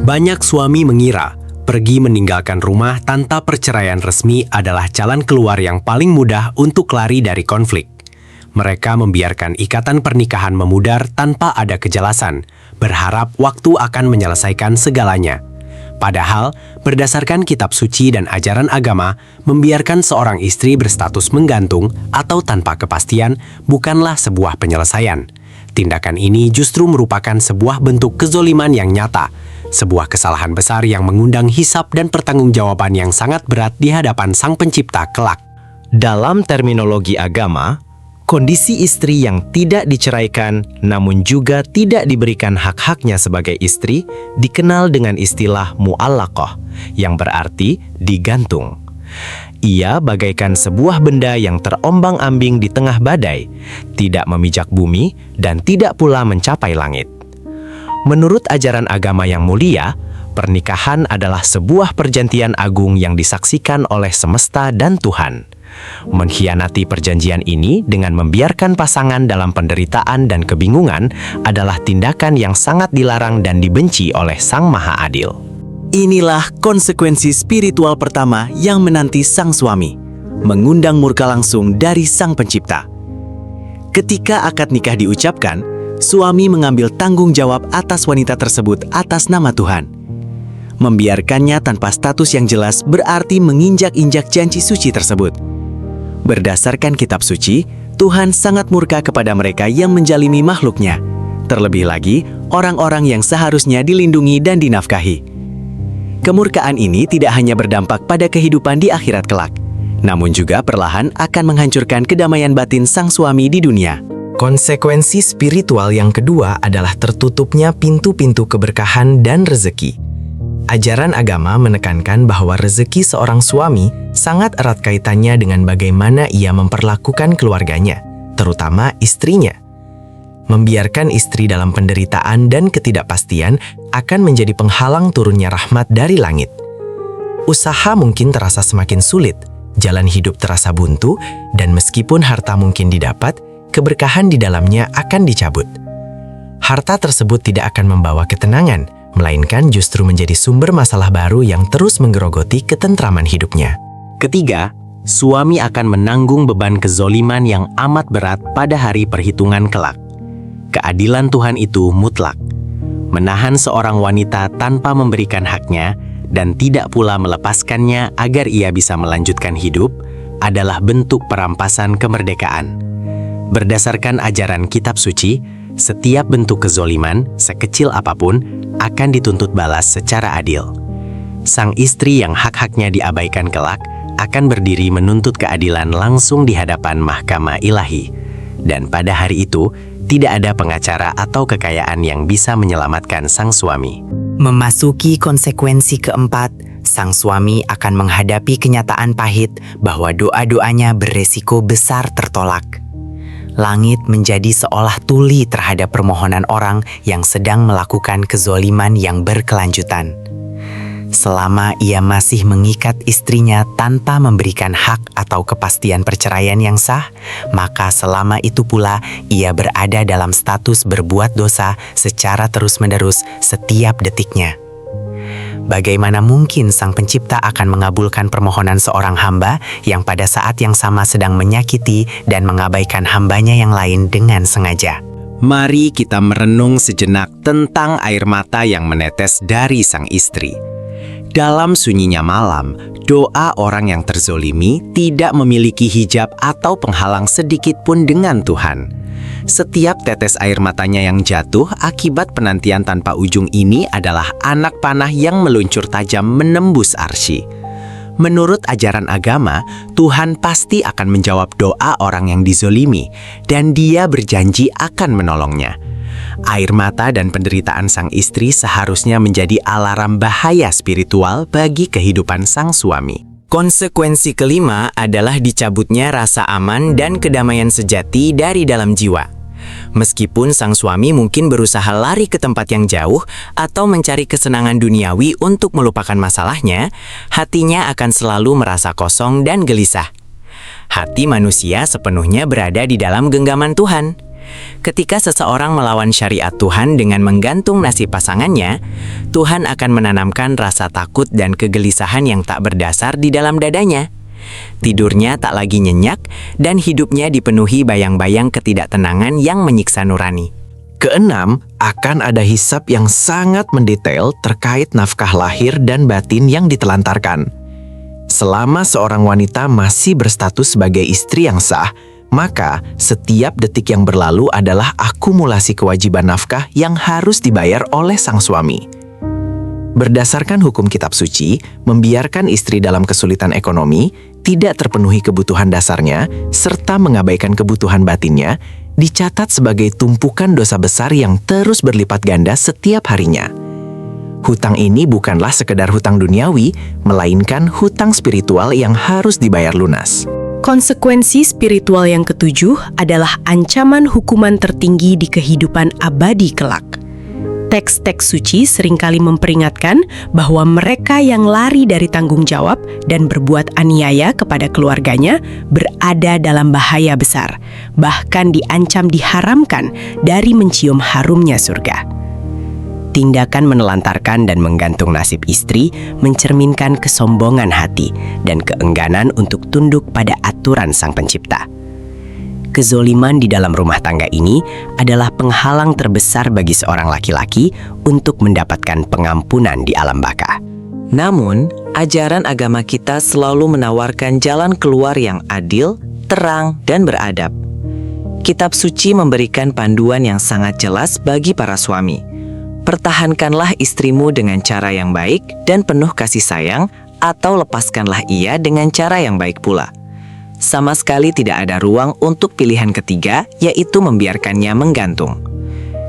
Banyak suami mengira pergi meninggalkan rumah tanpa perceraian resmi adalah jalan keluar yang paling mudah untuk lari dari konflik. Mereka membiarkan ikatan pernikahan memudar tanpa ada kejelasan, berharap waktu akan menyelesaikan segalanya. Padahal, berdasarkan kitab suci dan ajaran agama, membiarkan seorang istri berstatus menggantung atau tanpa kepastian bukanlah sebuah penyelesaian. Tindakan ini justru merupakan sebuah bentuk kezoliman yang nyata, sebuah kesalahan besar yang mengundang hisab dan pertanggungjawaban yang sangat berat di hadapan Sang Pencipta kelak. Dalam terminologi agama, kondisi istri yang tidak diceraikan namun juga tidak diberikan hak-haknya sebagai istri dikenal dengan istilah mu'allaqah, yang berarti digantung. Ia bagaikan sebuah benda yang terombang-ambing di tengah badai, tidak memijak bumi dan tidak pula mencapai langit. Menurut ajaran agama yang mulia, pernikahan adalah sebuah perjanjian agung yang disaksikan oleh semesta dan Tuhan. Mengkhianati perjanjian ini dengan membiarkan pasangan dalam penderitaan dan kebingungan adalah tindakan yang sangat dilarang dan dibenci oleh Sang Maha Adil. Inilah konsekuensi spiritual pertama yang menanti sang suami, mengundang murka langsung dari Sang Pencipta. Ketika akad nikah diucapkan, suami mengambil tanggung jawab atas wanita tersebut atas nama Tuhan. Membiarkannya tanpa status yang jelas berarti menginjak-injak janji suci tersebut. Berdasarkan kitab suci, Tuhan sangat murka kepada mereka yang menjalimi makhluknya. Terlebih lagi, orang-orang yang seharusnya dilindungi dan dinafkahi. Kemurkaan ini tidak hanya berdampak pada kehidupan di akhirat kelak, namun juga perlahan akan menghancurkan kedamaian batin sang suami di dunia. Konsekuensi spiritual yang kedua adalah tertutupnya pintu-pintu keberkahan dan rezeki. Ajaran agama menekankan bahwa rezeki seorang suami sangat erat kaitannya dengan bagaimana ia memperlakukan keluarganya, terutama istrinya. Membiarkan istri dalam penderitaan dan ketidakpastian akan menjadi penghalang turunnya rahmat dari langit. Usaha mungkin terasa semakin sulit, jalan hidup terasa buntu, dan meskipun harta mungkin didapat, keberkahan di dalamnya akan dicabut. Harta tersebut tidak akan membawa ketenangan, melainkan justru menjadi sumber masalah baru yang terus menggerogoti ketentraman hidupnya. Ketiga, suami akan menanggung beban kezoliman yang amat berat pada hari perhitungan kelak. Keadilan Tuhan itu mutlak. Menahan seorang wanita tanpa memberikan haknya dan tidak pula melepaskannya agar ia bisa melanjutkan hidup adalah bentuk perampasan kemerdekaan. Berdasarkan ajaran kitab suci, setiap bentuk kezoliman, sekecil apapun, akan dituntut balas secara adil. Sang istri yang hak-haknya diabaikan kelak akan berdiri menuntut keadilan langsung di hadapan mahkamah ilahi. Dan pada hari itu, tidak ada pengacara atau kekayaan yang bisa menyelamatkan sang suami. Memasuki konsekuensi keempat, sang suami akan menghadapi kenyataan pahit bahwa doa-doanya beresiko besar tertolak. Langit menjadi seolah tuli terhadap permohonan orang yang sedang melakukan kezoliman yang berkelanjutan. Selama ia masih mengikat istrinya tanpa memberikan hak atau kepastian perceraian yang sah, maka selama itu pula ia berada dalam status berbuat dosa secara terus-menerus setiap detiknya. Bagaimana mungkin Sang Pencipta akan mengabulkan permohonan seorang hamba yang pada saat yang sama sedang menyakiti dan mengabaikan hambanya yang lain dengan sengaja? Mari kita merenung sejenak tentang air mata yang menetes dari sang istri. Dalam sunyinya malam, doa orang yang terzolimi tidak memiliki hijab atau penghalang sedikit pun dengan Tuhan. Setiap tetes air matanya yang jatuh akibat penantian tanpa ujung ini adalah anak panah yang meluncur tajam menembus arsy. Menurut ajaran agama, Tuhan pasti akan menjawab doa orang yang dizolimi, dan Dia berjanji akan menolongnya. Air mata dan penderitaan sang istri seharusnya menjadi alarm bahaya spiritual bagi kehidupan sang suami. Konsekuensi kelima adalah dicabutnya rasa aman dan kedamaian sejati dari dalam jiwa. Meskipun sang suami mungkin berusaha lari ke tempat yang jauh atau mencari kesenangan duniawi untuk melupakan masalahnya, hatinya akan selalu merasa kosong dan gelisah. Hati manusia sepenuhnya berada di dalam genggaman Tuhan. Ketika seseorang melawan syariat Tuhan dengan menggantung nasib pasangannya, Tuhan akan menanamkan rasa takut dan kegelisahan yang tak berdasar di dalam dadanya. Tidurnya tak lagi nyenyak dan hidupnya dipenuhi bayang-bayang ketidaktenangan yang menyiksa nurani. Keenam, akan ada hisab yang sangat mendetail terkait nafkah lahir dan batin yang ditelantarkan. Selama seorang wanita masih berstatus sebagai istri yang sah, maka setiap detik yang berlalu adalah akumulasi kewajiban nafkah yang harus dibayar oleh sang suami. Berdasarkan hukum kitab suci, membiarkan istri dalam kesulitan ekonomi, tidak terpenuhi kebutuhan dasarnya, serta mengabaikan kebutuhan batinnya, dicatat sebagai tumpukan dosa besar yang terus berlipat ganda setiap harinya. Hutang ini bukanlah sekedar hutang duniawi, melainkan hutang spiritual yang harus dibayar lunas. Konsekuensi spiritual yang ketujuh adalah ancaman hukuman tertinggi di kehidupan abadi kelak. Teks-teks suci seringkali memperingatkan bahwa mereka yang lari dari tanggung jawab dan berbuat aniaya kepada keluarganya berada dalam bahaya besar, bahkan diancam diharamkan dari mencium harumnya surga. Tindakan menelantarkan dan menggantung nasib istri mencerminkan kesombongan hati dan keengganan untuk tunduk pada aturan Sang Pencipta. Kezoliman di dalam rumah tangga ini adalah penghalang terbesar bagi seorang laki-laki untuk mendapatkan pengampunan di alam baka. Namun, ajaran agama kita selalu menawarkan jalan keluar yang adil, terang, dan beradab. Kitab suci memberikan panduan yang sangat jelas bagi para suami. Pertahankanlah istrimu dengan cara yang baik dan penuh kasih sayang, atau lepaskanlah ia dengan cara yang baik pula. Sama sekali tidak ada ruang untuk pilihan ketiga, yaitu membiarkannya menggantung.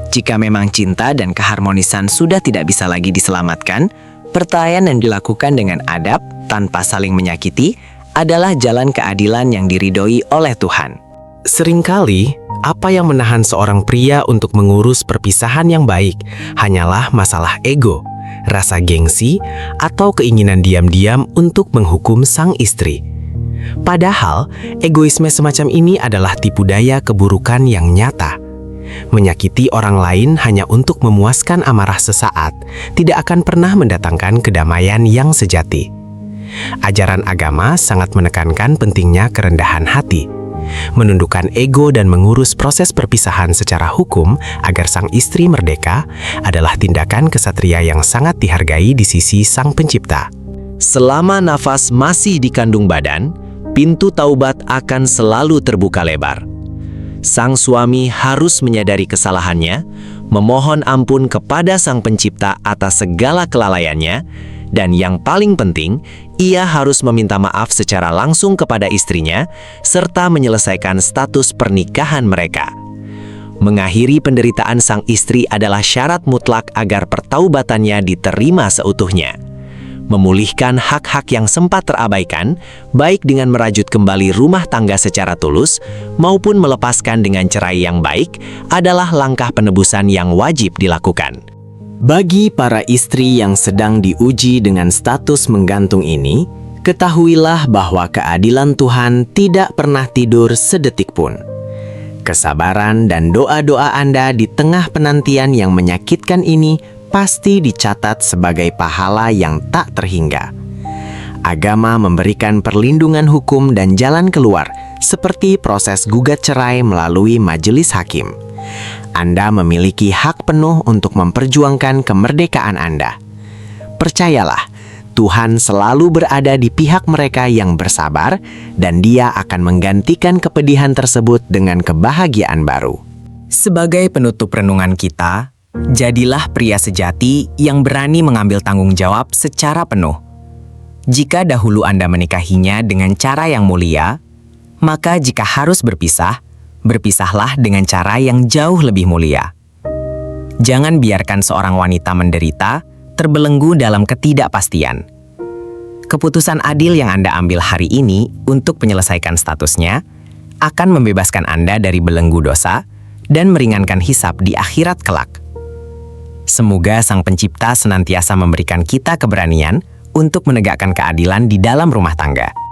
Jika memang cinta dan keharmonisan sudah tidak bisa lagi diselamatkan, pertanyaan yang dilakukan dengan adab, tanpa saling menyakiti, adalah jalan keadilan yang diridhoi oleh Tuhan. Seringkali, apa yang menahan seorang pria untuk mengurus perpisahan yang baik hanyalah masalah ego, rasa gengsi, atau keinginan diam-diam untuk menghukum sang istri. Padahal, egoisme semacam ini adalah tipu daya keburukan yang nyata. Menyakiti orang lain hanya untuk memuaskan amarah sesaat tidak akan pernah mendatangkan kedamaian yang sejati. Ajaran agama sangat menekankan pentingnya kerendahan hati, menundukkan ego dan mengurus proses perpisahan secara hukum agar sang istri merdeka adalah tindakan kesatria yang sangat dihargai di sisi Sang Pencipta. Selama nafas masih dikandung badan, pintu taubat akan selalu terbuka lebar. Sang suami harus menyadari kesalahannya, memohon ampun kepada Sang Pencipta atas segala kelalaiannya, dan yang paling penting, ia harus meminta maaf secara langsung kepada istrinya, serta menyelesaikan status pernikahan mereka. Mengakhiri penderitaan sang istri adalah syarat mutlak agar pertaubatannya diterima seutuhnya. Memulihkan hak-hak yang sempat terabaikan, baik dengan merajut kembali rumah tangga secara tulus, maupun melepaskan dengan cerai yang baik, adalah langkah penebusan yang wajib dilakukan. Bagi para istri yang sedang diuji dengan status menggantung ini, ketahuilah bahwa keadilan Tuhan tidak pernah tidur sedetik pun. Kesabaran dan doa-doa Anda di tengah penantian yang menyakitkan ini pasti dicatat sebagai pahala yang tak terhingga. Agama memberikan perlindungan hukum dan jalan keluar, seperti proses gugat cerai melalui majelis hakim. Anda memiliki hak penuh untuk memperjuangkan kemerdekaan Anda. Percayalah, Tuhan selalu berada di pihak mereka yang bersabar, dan Dia akan menggantikan kepedihan tersebut dengan kebahagiaan baru. Sebagai penutup renungan kita, jadilah pria sejati yang berani mengambil tanggung jawab secara penuh. Jika dahulu Anda menikahinya dengan cara yang mulia, maka jika harus berpisah, berpisahlah dengan cara yang jauh lebih mulia. Jangan biarkan seorang wanita menderita, terbelenggu dalam ketidakpastian. Keputusan adil yang Anda ambil hari ini untuk menyelesaikan statusnya akan membebaskan Anda dari belenggu dosa dan meringankan hisab di akhirat kelak. Semoga Sang Pencipta senantiasa memberikan kita keberanian untuk menegakkan keadilan di dalam rumah tangga.